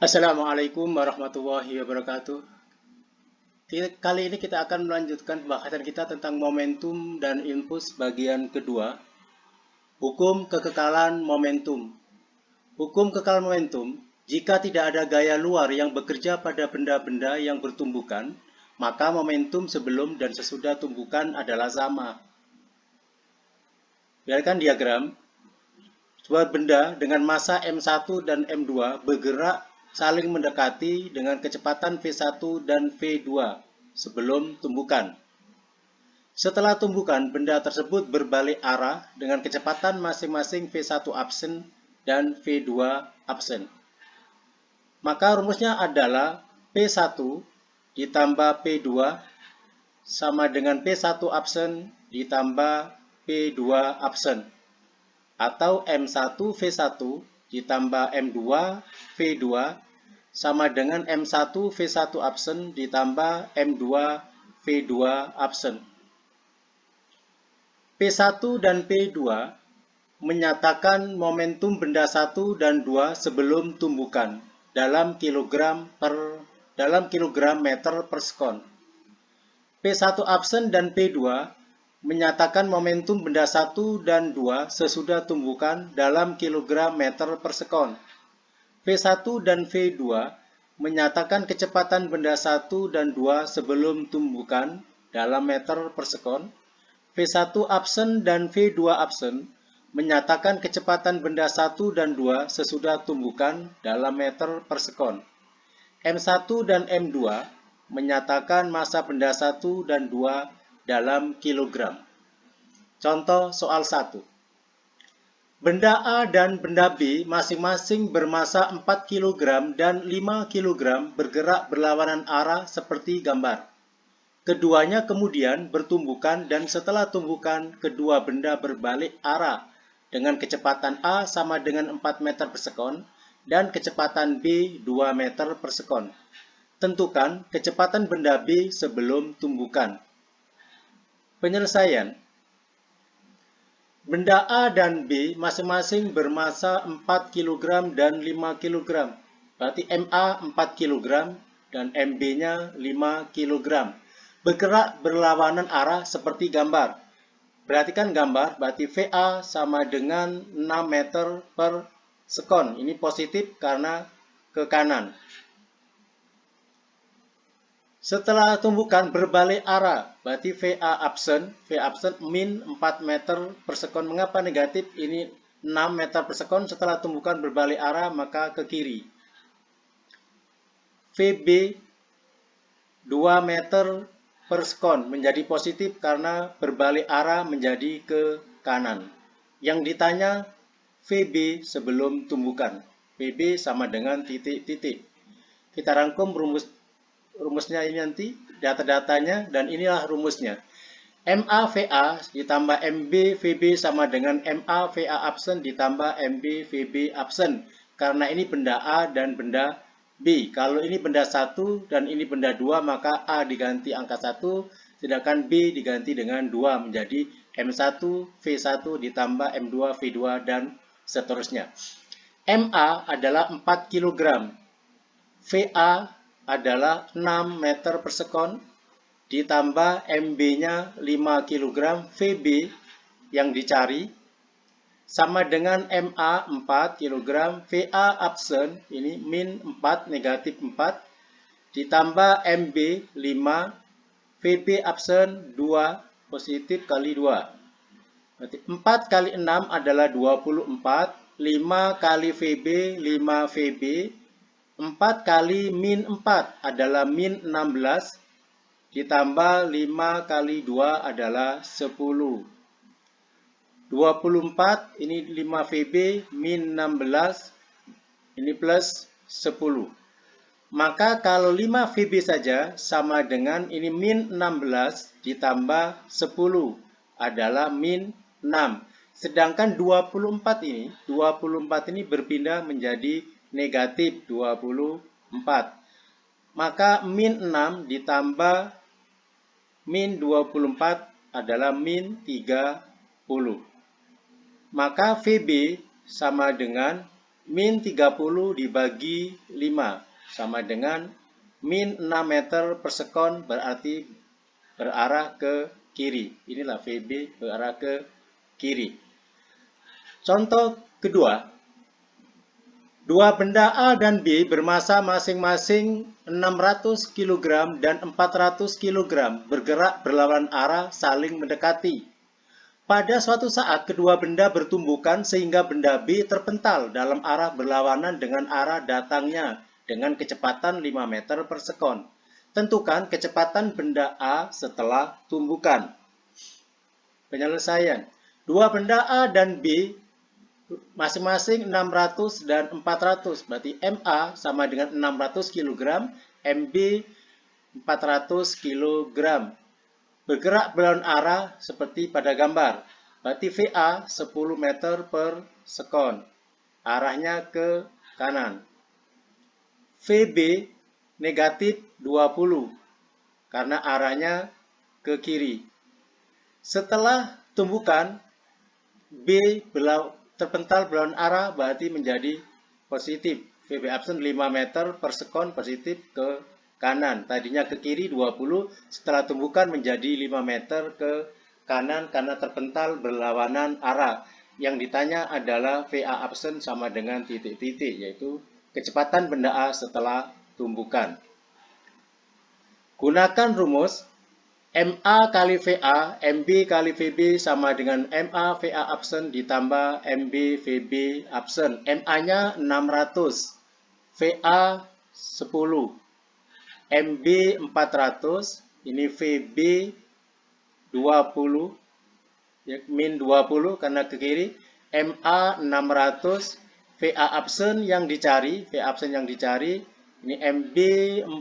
Assalamualaikum warahmatullahi wabarakatuh. Kali ini kita akan melanjutkan pembahasan kita tentang momentum dan impuls bagian kedua. Hukum kekekalan momentum. Hukum kekekalan momentum, jika tidak ada gaya luar yang bekerja pada benda-benda yang bertumbukan, maka momentum sebelum dan sesudah tumbukan adalah sama. Biarkan diagram. Sebuah benda dengan massa M1 dan M2 bergerak saling mendekati dengan kecepatan V1 dan V2 sebelum tumbukan. Setelah tumbukan, benda tersebut berbalik arah dengan kecepatan masing-masing V1 absen dan V2 absen. Maka rumusnya adalah P1 ditambah P2 sama dengan P1 absen ditambah P2 absen. Atau M1 V1 ditambah M2 V2 sama dengan M1 V1 absen ditambah M2 V2 absen. P1 dan P2 menyatakan momentum benda 1 dan 2 sebelum tumbukan dalam kilogram meter per sekon. P1 absen dan P2 menyatakan momentum benda 1 dan 2 sesudah tumbukan dalam kilogram meter per sekon. V1 dan V2 menyatakan kecepatan benda 1 dan 2 sebelum tumbukan dalam meter per sekon. V1 absen dan V2 absen menyatakan kecepatan benda 1 dan 2 sesudah tumbukan dalam meter per sekon. M1 dan M2 menyatakan massa benda 1 dan 2 dalam kilogram. Contoh soal 1. Benda A dan benda B masing-masing bermassa 4 kg dan 5 kg bergerak berlawanan arah seperti gambar. Keduanya kemudian bertumbukan dan setelah tumbukan kedua benda berbalik arah dengan kecepatan A sama dengan 4 meter per sekon dan kecepatan B 2 meter per sekon. Tentukan kecepatan benda B sebelum tumbukan. Penyelesaian. Benda A dan B masing-masing bermassa 4 kg dan 5 kg. Berarti MA 4 kg dan MB-nya 5 kg. Bergerak berlawanan arah seperti gambar. Perhatikan gambar, berarti VA sama dengan 6 meter per sekon. Ini positif karena ke kanan. Setelah tumbukan berbalik arah, berarti VA absen min 4 meter per sekon. Mengapa negatif? Ini 6 meter per sekon, setelah tumbukan berbalik arah maka ke kiri. VB 2 meter per sekon menjadi positif karena berbalik arah menjadi ke kanan. Yang ditanya VB sebelum tumbukan. VB sama dengan titik-titik. Kita rangkum rumusnya ini nanti, data-datanya, dan inilah rumusnya. MA VA ditambah MB VB sama dengan MA VA absen ditambah MB VB absen. Karena ini benda A dan benda B. Kalau ini benda 1 dan ini benda 2, maka A diganti angka 1, sedangkan B diganti dengan 2 menjadi M1 V1 ditambah M2 V2 dan seterusnya. MA adalah 4 kg. VA adalah 6 meter per sekon ditambah MB-nya 5 kg, VB yang dicari sama dengan MA 4 kg, VA absen ini min 4 negatif 4 ditambah MB 5, VB absen 2 positif kali 2. Berarti 4 kali 6 adalah 24, 5 kali VB 5 VB, 4 kali min 4 adalah min 16, ditambah 5 kali 2 adalah 10. 24, ini 5 VB, min 16, ini plus 10. Maka kalau 5 VB saja sama dengan ini min 16 ditambah 10 adalah min 6. Sedangkan 24 ini berpindah menjadi negatif 24. Maka min 6 ditambah min 24 adalah min 30. Maka VB sama dengan min 30 dibagi 5 sama dengan min 6 meter per sekon, berarti berarah ke kiri. Inilah VB berarah ke kiri. Contoh kedua, dua benda A dan B bermasa masing-masing 600 kg dan 400 kg bergerak berlawanan arah saling mendekati. Pada suatu saat, kedua benda bertumbukan sehingga benda B terpental dalam arah berlawanan dengan arah datangnya dengan kecepatan 5 meter per sekon. Tentukan kecepatan benda A setelah tumbukan. Penyelesaian. Dua benda A dan B masing-masing 600 dan 400. Berarti MA sama dengan 600 kg, MB 400 kg. Bergerak berlawanan arah seperti pada gambar. Berarti VA 10 meter per sekon. Arahnya ke kanan. VB negatif 20 karena arahnya ke kiri. Setelah tumbukan, B terpental berlawanan arah berarti menjadi positif. VB absen 5 meter per sekon positif ke kanan. Tadinya ke kiri 20, setelah tumbukan menjadi 5 meter ke kanan karena terpental berlawanan arah. Yang ditanya adalah VA absen sama dengan titik-titik, yaitu kecepatan benda A setelah tumbukan. Gunakan rumus MA kali VA, MB kali VB sama dengan MA VA absen ditambah MB VB absen. MA-nya 600, VA 10. MB 400, ini VB 20, ya, min 20 karena ke kiri, MA 600, VA absen yang dicari, ini MB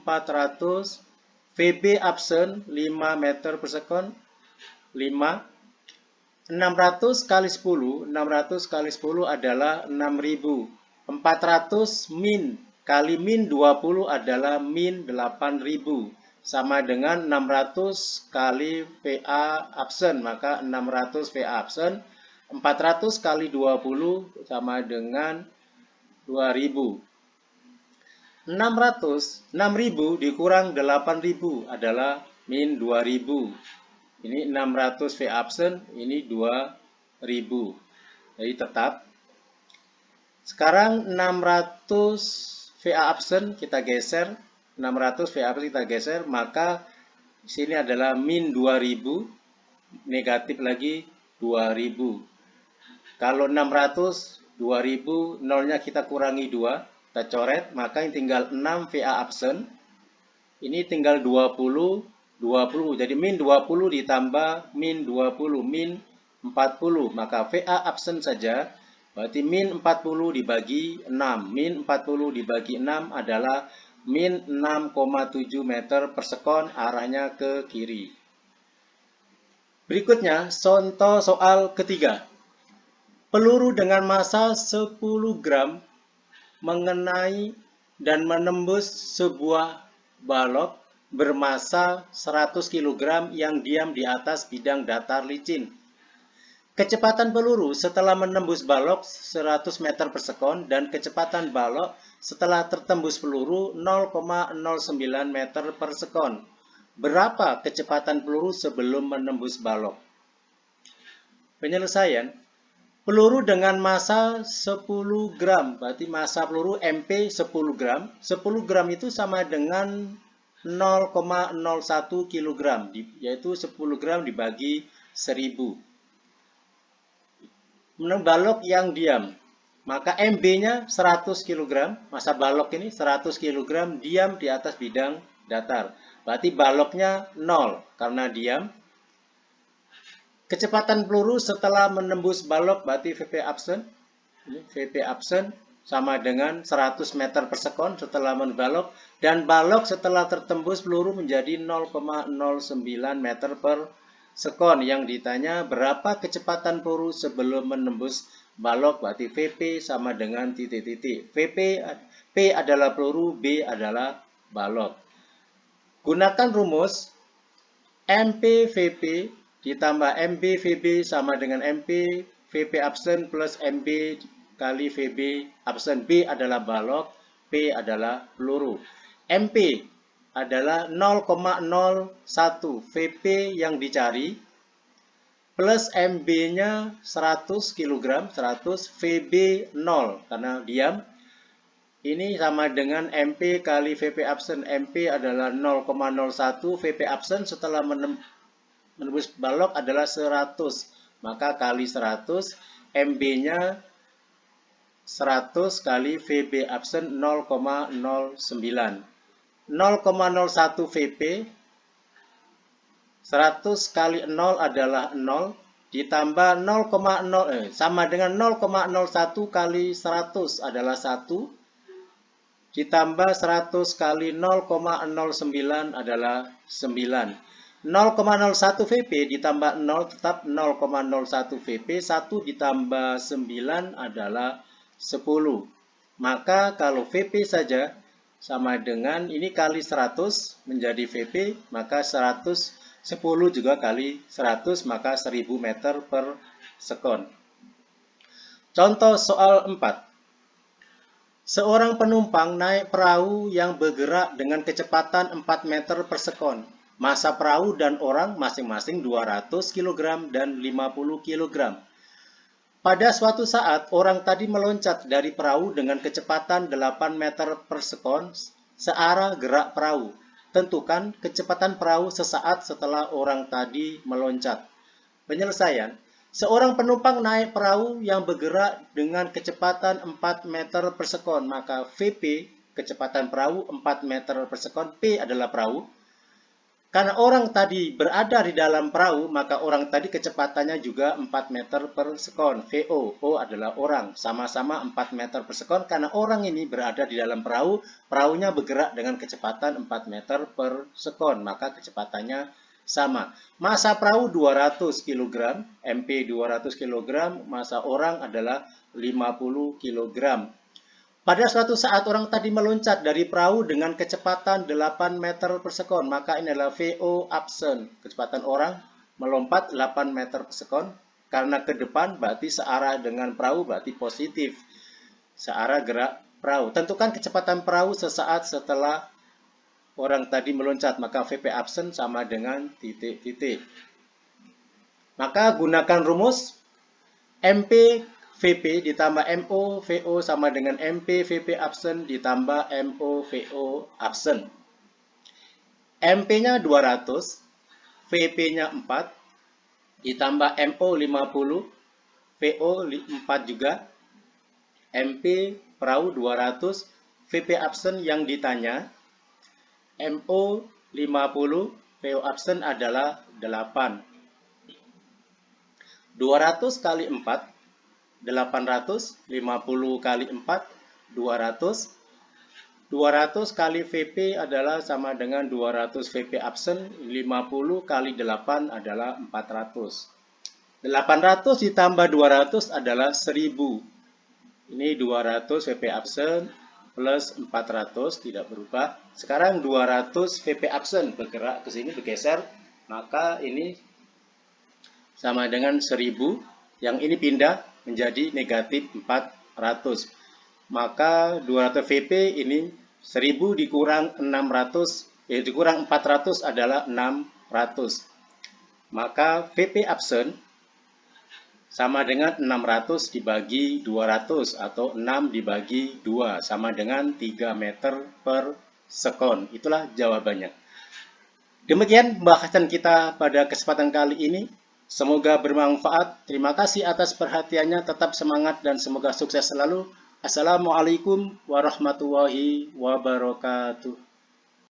400, VB absen 5 meter per sekon, 5, 600 kali 10, 600 kali 10 adalah 6000, 400 min kali min 20 adalah min 8000, sama dengan 600 kali VA absen, maka 600 VA absen, 400 kali 20 sama dengan 2000. 6000 dikurang 8000 adalah min 2000. Ini 600 VA absen, ini 2000. Jadi tetap. Sekarang 600 VA absen kita geser, 600 VA absen kita geser, maka di sini adalah min 2000, negatif lagi 2000. Kalau 600, 2000, nolnya kita kurangi 2, kita coret, maka yang tinggal 6 VA absen, ini tinggal 20, 20, jadi min 20 ditambah min 20, min 40, maka VA absen saja, berarti min 40 dibagi 6, min 40 dibagi 6 adalah min 6,7 meter per sekon, arahnya ke kiri. Berikutnya, contoh soal ketiga. Peluru dengan massa 10 gram mengenai dan menembus sebuah balok bermassa 100 kg yang diam di atas bidang datar licin. Kecepatan peluru setelah menembus balok 100 meter per sekon dan kecepatan balok setelah tertembus peluru 0,09 meter per sekon. Berapa kecepatan peluru sebelum menembus balok? Penyelesaian. Peluru dengan massa 10 gram, berarti massa peluru MP 10 gram. 10 gram itu sama dengan 0,01 kg, yaitu 10 gram dibagi 1000. Balok yang diam, maka MB-nya 100 kg, massa balok ini 100 kg diam di atas bidang datar. Berarti baloknya 0 karena diam. Kecepatan peluru setelah menembus balok berarti VP absen. VP absen sama dengan 100 meter per sekon setelah menbalok, dan balok setelah tertembus peluru menjadi 0,09 meter per sekon. Yang ditanya berapa kecepatan peluru sebelum menembus balok, berarti VP sama dengan titik-titik. P adalah peluru, B adalah balok. Gunakan rumus MP VP ditambah MB VB sama dengan MP VP absen plus MB kali VB absen. B adalah balok, P adalah peluru. MP adalah 0,01 VP yang dicari, plus MB-nya 100 kg, 100 VB 0 karena diam. Ini sama dengan MP kali VP absen. MP adalah 0,01, VP absen setelah menembus balok adalah 100. Maka kali 100, MB-nya 100 kali VB absen 0,09. 0,01 VP, 100 kali 0 adalah 0, ditambah 0,0 sama dengan 0,01 kali 100 adalah 1, ditambah 100 kali 0,09 adalah 9. 0,01 VP ditambah 0 tetap 0,01 VP, 1 ditambah 9 adalah 10. Maka kalau VP saja sama dengan ini kali 100 menjadi VP, maka 110 juga kali 100, maka 1000 meter per sekon. Contoh soal 4. Seorang penumpang naik perahu yang bergerak dengan kecepatan 4 meter per sekon. Massa perahu dan orang masing-masing 200 kg dan 50 kg. Pada suatu saat, orang tadi meloncat dari perahu dengan kecepatan 8 meter per sekon searah gerak perahu. Tentukan kecepatan perahu sesaat setelah orang tadi meloncat. Penyelesaian. Seorang penumpang naik perahu yang bergerak dengan kecepatan 4 meter per sekon, maka VP, kecepatan perahu 4 meter per sekon, P adalah perahu. Karena orang tadi berada di dalam perahu, maka orang tadi kecepatannya juga 4 meter per sekon. VO, O adalah orang, sama-sama 4 meter per sekon. Karena orang ini berada di dalam perahu, perahunya bergerak dengan kecepatan 4 meter per sekon, maka kecepatannya sama. Massa perahu 200 kg, MP 200 kg, massa orang adalah 50 kg. Pada suatu saat orang tadi meloncat dari perahu dengan kecepatan 8 meter per sekon, maka ini adalah VO absen. Kecepatan orang melompat 8 meter per sekon, karena ke depan berarti searah dengan perahu, berarti positif. Searah gerak perahu. Tentukan kecepatan perahu sesaat setelah orang tadi meloncat, maka VP absen sama dengan titik-titik. Maka gunakan rumus MP VP ditambah MO VO sama dengan MP VP absen ditambah MO VO absen. MP-nya 200, VP-nya 4, ditambah MO 50, VO 4 juga. MP perahu 200, VP absen yang ditanya, MO 50, VO absen adalah 8. 200 kali 4, 800, 50 kali 4, 200. 200 kali VP adalah sama dengan 200 VP absen, 50 kali 8 adalah 400. 800 ditambah 200 adalah 1000. Ini 200 VP absen plus 400 tidak berubah. Sekarang 200 VP absen bergerak ke sini, bergeser, maka ini sama dengan 1000. Yang ini pindah menjadi negatif 400. Maka 200 VP ini 1000 dikurang 600, dikurang 400 adalah 600. Maka VP absen sama dengan 600 dibagi 200 atau 6 dibagi 2 sama dengan 3 meter per sekon. Itulah jawabannya. Demikian pembahasan kita pada kesempatan kali ini. Semoga bermanfaat. Terima kasih atas perhatiannya. Tetap semangat dan semoga sukses selalu. Assalamualaikum warahmatullahi wabarakatuh.